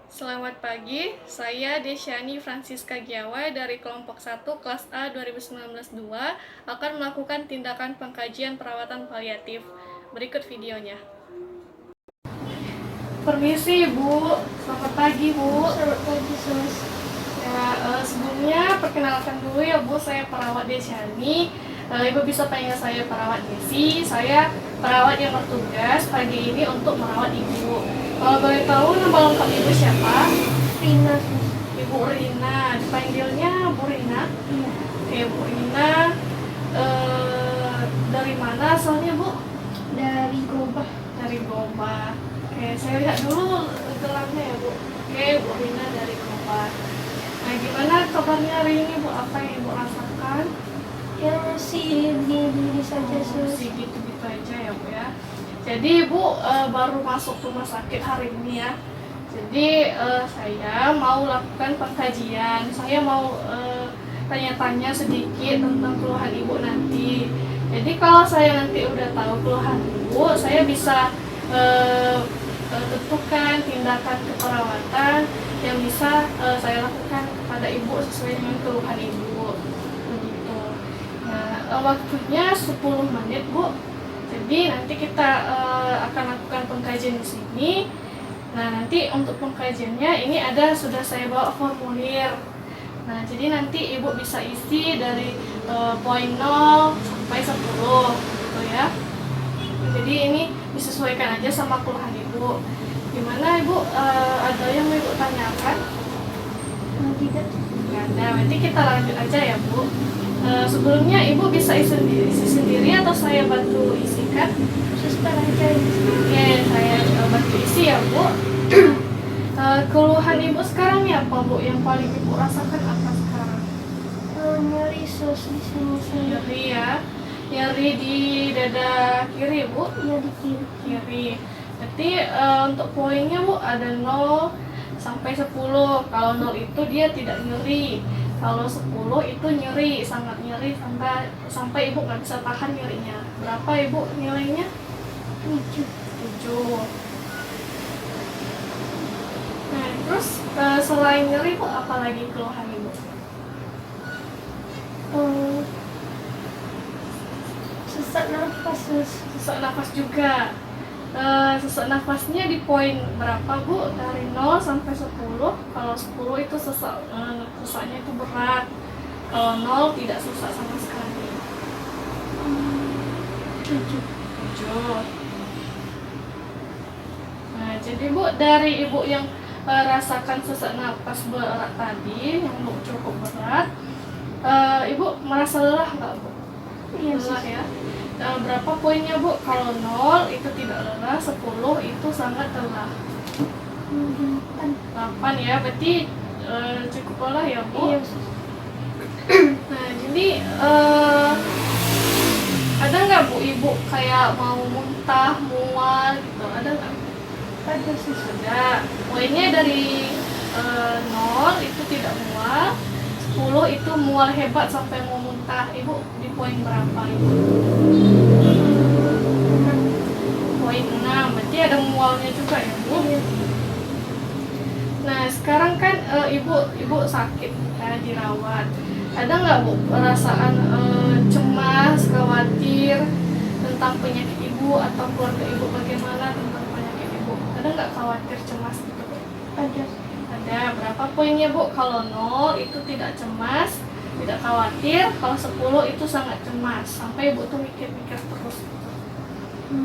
Selamat pagi, saya Desyani Francisca Giawa dari kelompok 1 kelas A 2019-2 akan melakukan tindakan pengkajian perawatan paliatif. Berikut videonya. Permisi Bu, selamat pagi Bu. Selamat pagi, Sus. Ya, sebelumnya perkenalkan dulu ya Bu, saya perawat Desyani. Ibu bisa panggil saya perawat Desi. Saya perawat yang bertugas pagi ini untuk merawat Ibu. Kalau boleh tahu nama lengkap Ibu siapa? Rina, Sus. Ibu Rina, dipanggilnya Bu Rina. Iya. Oke, Bu Rina, dari mana asalnya Bu? Dari Gobah. Dari Gombak. Oke, saya lihat dulu gelarnya ya Bu. Oke, Bu Rina dari Gombak. Nah, gimana kabarnya hari ini Bu? Apa yang Ibu rasakan? Ya, masih gini-gini saja, Sus. Masih gitu-gitu aja ya Bu ya. Jadi Ibu baru masuk rumah sakit hari ini ya. Jadi saya mau lakukan pengkajian. Saya mau tanya-tanya sedikit tentang keluhan Ibu nanti. Jadi kalau saya nanti udah tahu keluhan Ibu, saya bisa tentukan tindakan keperawatan yang bisa saya lakukan kepada Ibu sesuai dengan keluhan Ibu. Begitu. Nah, waktunya 10 menit Bu. Jadi nanti kita akan lakukan pengkajian di sini. Nah, nanti untuk pengkajiannya ini sudah saya bawa formulir. Nah, jadi nanti Ibu bisa isi dari poin 0 sampai 10 gitu ya. Jadi ini disesuaikan aja sama keluhan Ibu. Gimana Ibu, ada yang mau Ibu tanyakan? Tidak. Nggak ada, nanti kita lanjut aja ya Bu. Sebelumnya Ibu bisa isi sendiri atau saya bantu isikan? Suster aja. Oke, saya bantu isi ya Bu. Keluhan Ibu sekarang ya apa Bu? Yang paling Ibu rasakan apa sekarang? Nyeri, Sus, di sini saya. Nyeri ya. Nyeri di dada kiri Bu? Iya, di kiri. Kiri. Berarti untuk poinnya Bu ada 0 sampai 10. Kalau 0 itu dia tidak nyeri. Kalau 10 itu nyeri, sangat nyeri sampai Ibu nggak bisa tahan nyerinya. Berapa Ibu nilainya? 7. 7. Nah, terus selain nyeri Bu, apa lagi keluhan Ibu? Sesak nafas, Sus. Sesak nafas juga. Sesak nafasnya di poin berapa Bu? Dari 0 sampai 10. Kalau 10 itu sesaknya itu berat. Kalau 0 tidak sesak sama sekali. 7. 7. Nah, jadi Bu, dari Ibu yang rasakan sesak nafas berat tadi, yang cukup berat, Ibu merasa lelah nggak Bu? Iya, Lelah Sus. ya. Berapa poinnya Bu? Kalau 0 itu tidak lelah, 10 itu sangat lelah. 8 ya, berarti cukup lelah ya Bu? Iya, Sus. Nah, jadi ada nggak Bu Ibu kayak mau muntah, mual gitu? Ada nggak? Ada, Sus. Ada. Poinnya dari 0 itu tidak mual, 10 itu mual hebat sampai mau muntah. Ibu di poin berapa Ibu? Poin 6, berarti ada mualnya juga ya Bu? Iya. Nah, sekarang kan ibu sakit dirawat. Ada nggak Bu perasaan cemas, khawatir tentang penyakit Ibu atau keluarga Ibu bagaimana tentang penyakit Ibu? Ada nggak khawatir, cemas gitu Bu? Ada. Ada. Berapa poinnya Bu? Kalau 0 itu tidak cemas, tidak khawatir. Kalau 10 itu sangat cemas. Sampai Ibu tuh mikir-mikir terus gitu. 8.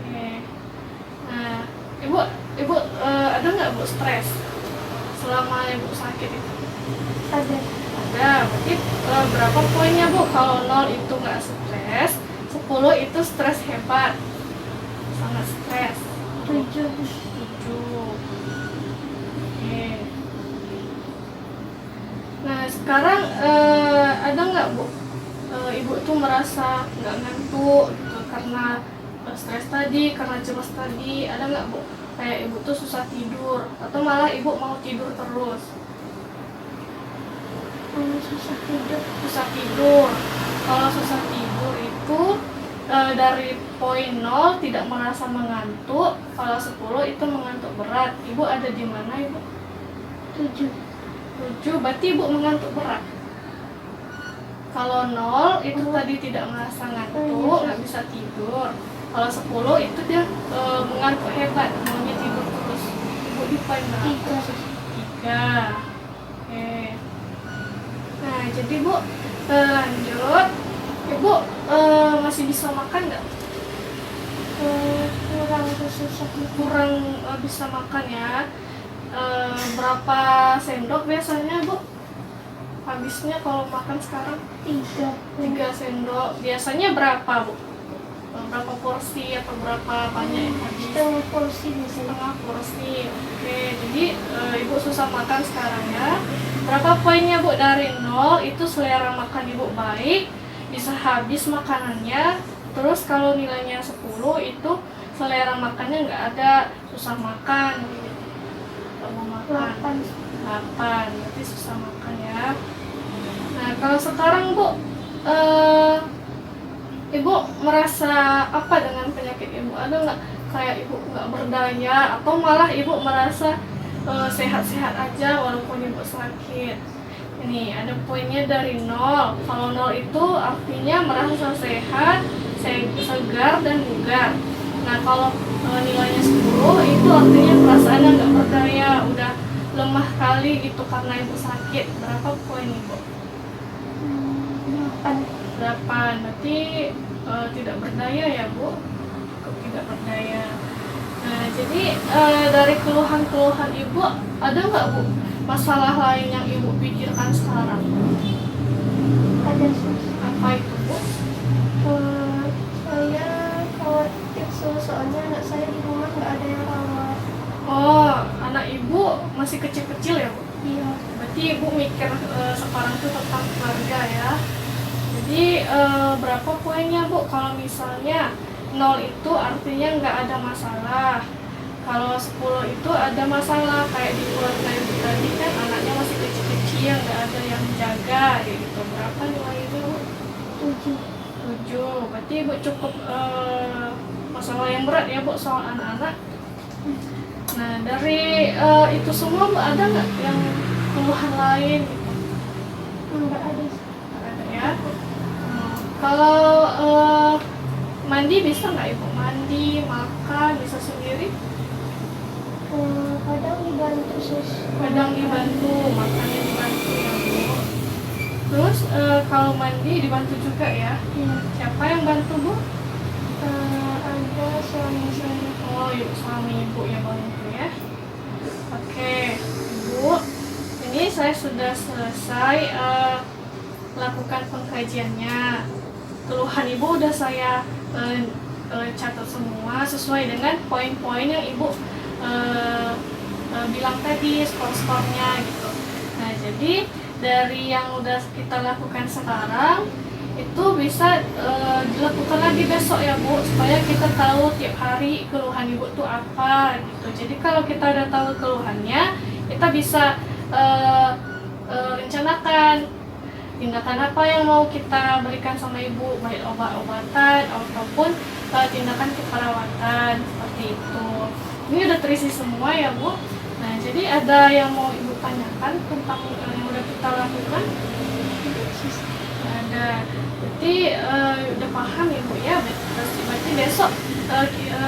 Oke. Nah, Ibu ada nggak Bu stres selama Ibu sakit itu? Ada. Ada. Berarti berapa poinnya Bu? Kalau 0 itu nggak stres, 10 itu stres hebat, sangat stres. 7. 7. Oke. Nah, sekarang ada nggak Bu Ibu tuh merasa nggak ngantuk gitu karena stres tadi, karena cemas tadi? Ada nggak Bu kayak Ibu tuh susah tidur atau malah Ibu mau tidur terus? Susah tidur. Susah tidur. Kalau susah tidur itu dari poin 0 tidak merasa mengantuk, kalau 10 itu mengantuk berat. Ibu ada di mana, Ibu? 7. 7, berarti Ibu mengantuk berat. Kalau 0 itu tadi tidak merasa ngantuk, nggak bisa tidur. Kalau 10 itu dia mengantuk hebat, maunya tidur terus. Ibu di poin berapa? 3. Oke. Nah, jadi Bu, lanjut. Ibu masih bisa makan nggak? Kurang susah. Kurang bisa makan ya. Berapa sendok biasanya, Bu? Habisnya kalau makan sekarang 3 sendok. Biasanya berapa, Bu? Berapa porsi atau berapa banyak yang habis? Setengah porsi biasanya. Setengah porsi. Oke, jadi Ibu susah makan sekarang ya. Berapa poinnya, Bu? Dari 0 itu selera makan Ibu baik, bisa habis makanannya. Terus kalau nilainya 10 itu selera makannya nggak ada, susah makan gitu. Nggak mau makan. 8, berarti susah makan ya. Nah, kalau sekarang Bu, Ibu merasa apa dengan penyakit Ibu? Ada nggak kayak Ibu nggak berdaya atau malah Ibu merasa sehat-sehat aja walaupun Ibu sakit? Ini ada poinnya dari 0. Kalau 0 itu artinya merasa sehat, segar dan bugar. Nah, kalau nilainya 10 itu artinya perasaannya nggak berdaya, udah lemah kali gitu karena Ibu sakit. Berapa poin Ibu? 8. Berarti tidak berdaya ya, Bu? Tidak berdaya. Nah, jadi dari keluhan-keluhan Ibu ada nggak, Bu, masalah lain yang Ibu pikirkan sekarang? Ada sus. Apa itu, Bu? Saya khawatir soalnya anak saya di rumah nggak ada yang rawat. Oh, anak Ibu masih kecil-kecil ya, Bu? Iya. Berarti Ibu mikir sekarang tuh tentang keluarga ya. Jadi berapa poinnya, Bu? Kalau misalnya 0 itu artinya nggak ada masalah. Kalau 10 itu ada masalah, kayak di keluarga Ibu tadi kan anaknya masih kecil-kecil, nggak ada yang jaga gitu. Berapa nilainya, Bu? 7. Berarti Ibu cukup masalah yang berat ya, Bu, soal anak-anak. Nah, dari itu semua, Bu, ada nggak yang keluhan lain gitu? Nggak ada. Nggak ada ya. Kalau mandi bisa nggak Ibu? Mandi, makan, bisa sendiri? Kadang dibantu sus. Kadang dibantu, makannya dibantu ya, Bu. Terus kalau mandi dibantu juga ya? Iya. Siapa yang bantu, Bu? Ada suami saya. Oh, suami Ibu yang bantu ya. Oke, Ibu. Ini saya sudah selesai lakukan pengkajiannya. Keluhan Ibu udah saya catat semua sesuai dengan poin-poin yang Ibu bilang tadi, skor-skornya gitu. Nah, jadi dari yang udah kita lakukan sekarang itu bisa dilakukan lagi besok ya, Bu, supaya kita tahu tiap hari keluhan Ibu tuh apa gitu. Jadi kalau kita udah tahu keluhannya, kita bisa rencanakan tindakan apa yang mau kita berikan sama Ibu, baik obat-obatan ataupun tindakan keperawatan seperti itu. Ini udah terisi semua ya, Bu. Nah, jadi ada yang mau Ibu tanyakan tentang yang udah kita lakukan? Ada. Berarti udah paham ya, Bu ya. Berarti besok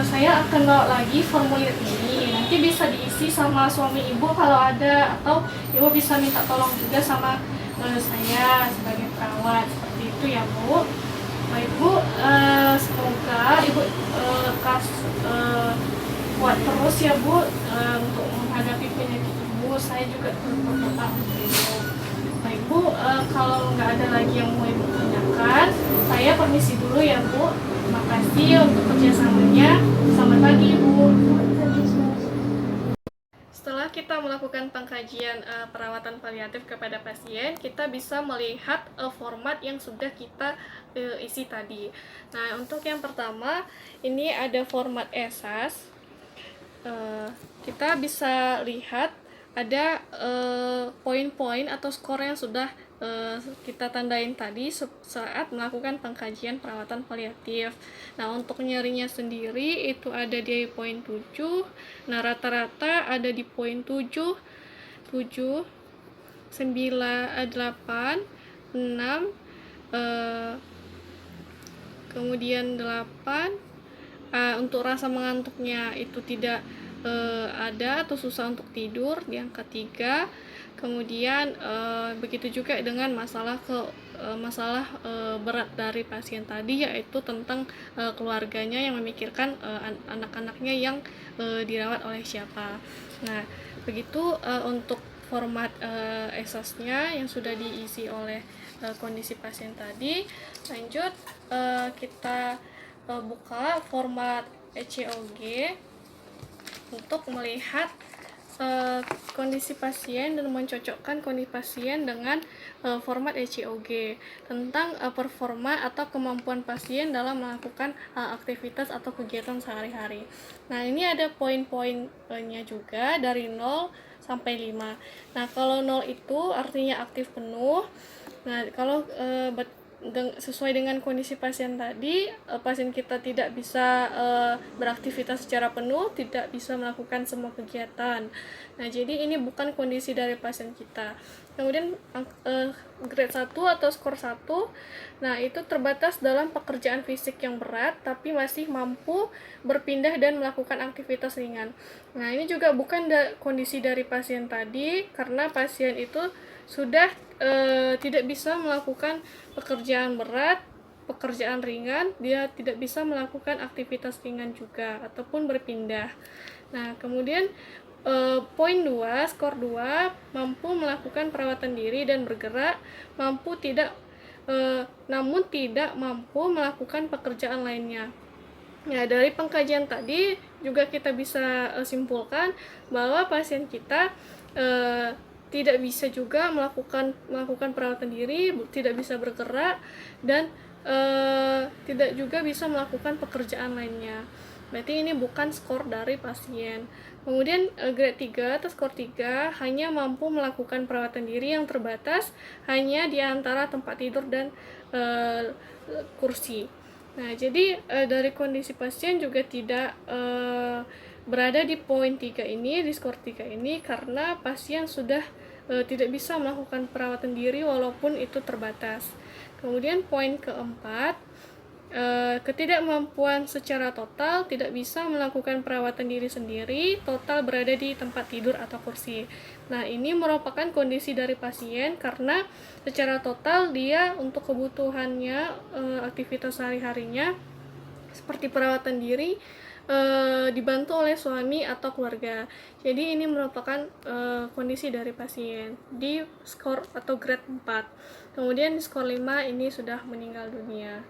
saya akan bawa lagi formulir ini. Nanti bisa diisi sama suami Ibu kalau ada, atau Ibu bisa minta tolong juga sama saya sebagai perawat, seperti itu ya, Bu. Baik, Bu, semoga Ibu kuat terus ya, Bu, untuk menghadapi penyakit Ibu. Saya juga berdoa untuk Ibu. Baik, Bu, kalau nggak ada lagi yang mau Ibu tanyakan, saya permisi dulu ya, Bu. Terima kasih untuk kerjasamanya. Selamat pagi, Bu. Setelah kita melakukan pengkajian perawatan paliatif kepada pasien, kita bisa melihat format yang sudah kita isi tadi. Nah, untuk yang pertama, ini ada format ESAS. Kita bisa lihat ada poin-poin atau skor yang sudah kita tandain tadi saat melakukan pengkajian perawatan paliatif. Nah, untuk nyerinya sendiri itu ada di poin 7. Nah, rata-rata ada di poin 7, 7, 9, 8, 6, kemudian 8. Untuk rasa mengantuknya itu tidak ada atau susah untuk tidur di angka 3. Kemudian begitu juga dengan masalah berat dari pasien tadi, yaitu tentang keluarganya yang memikirkan anak-anaknya yang dirawat oleh siapa. Nah, begitu untuk format esasnya yang sudah diisi oleh kondisi pasien tadi. Lanjut, kita buka format ECOG untuk melihat kondisi pasien dan mencocokkan kondisi pasien dengan format ECOG tentang performa atau kemampuan pasien dalam melakukan aktivitas atau kegiatan sehari-hari. Nah, ini ada poin-poinnya juga dari 0 sampai 5. Nah, kalau 0 itu artinya aktif penuh. Nah, kalau sesuai dengan kondisi pasien tadi, pasien kita tidak bisa beraktivitas secara penuh, tidak bisa melakukan semua kegiatan. Nah, jadi ini bukan kondisi dari pasien kita. Kemudian grade 1 atau skor 1, nah itu terbatas dalam pekerjaan fisik yang berat tapi masih mampu berpindah dan melakukan aktivitas ringan. Nah, ini juga bukan kondisi dari pasien tadi, karena pasien itu sudah tidak bisa melakukan pekerjaan berat, pekerjaan ringan, dia tidak bisa melakukan aktivitas ringan juga ataupun berpindah. Nah, kemudian poin 2, skor 2, mampu melakukan perawatan diri dan bergerak, namun tidak mampu melakukan pekerjaan lainnya. Ya, dari pengkajian tadi juga kita bisa simpulkan bahwa pasien kita tidak bisa juga melakukan perawatan diri, tidak bisa bergerak, dan tidak juga bisa melakukan pekerjaan lainnya. Berarti ini bukan skor dari pasien. Kemudian grade 3 atau skor 3 hanya mampu melakukan perawatan diri yang terbatas hanya di antara tempat tidur dan kursi. Nah, jadi dari kondisi pasien juga tidak berada di poin 3 ini, di skor 3 ini, karena pasien sudah tidak bisa melakukan perawatan diri walaupun itu terbatas. Kemudian poin keempat, ketidakmampuan secara total, tidak bisa melakukan perawatan diri sendiri, total berada di tempat tidur atau kursi. Nah, ini merupakan kondisi dari pasien karena secara total dia untuk kebutuhannya, aktivitas sehari-harinya seperti perawatan diri dibantu oleh suami atau keluarga. Jadi ini merupakan kondisi dari pasien di skor atau grade 4. Kemudian di skor 5 ini sudah meninggal dunia.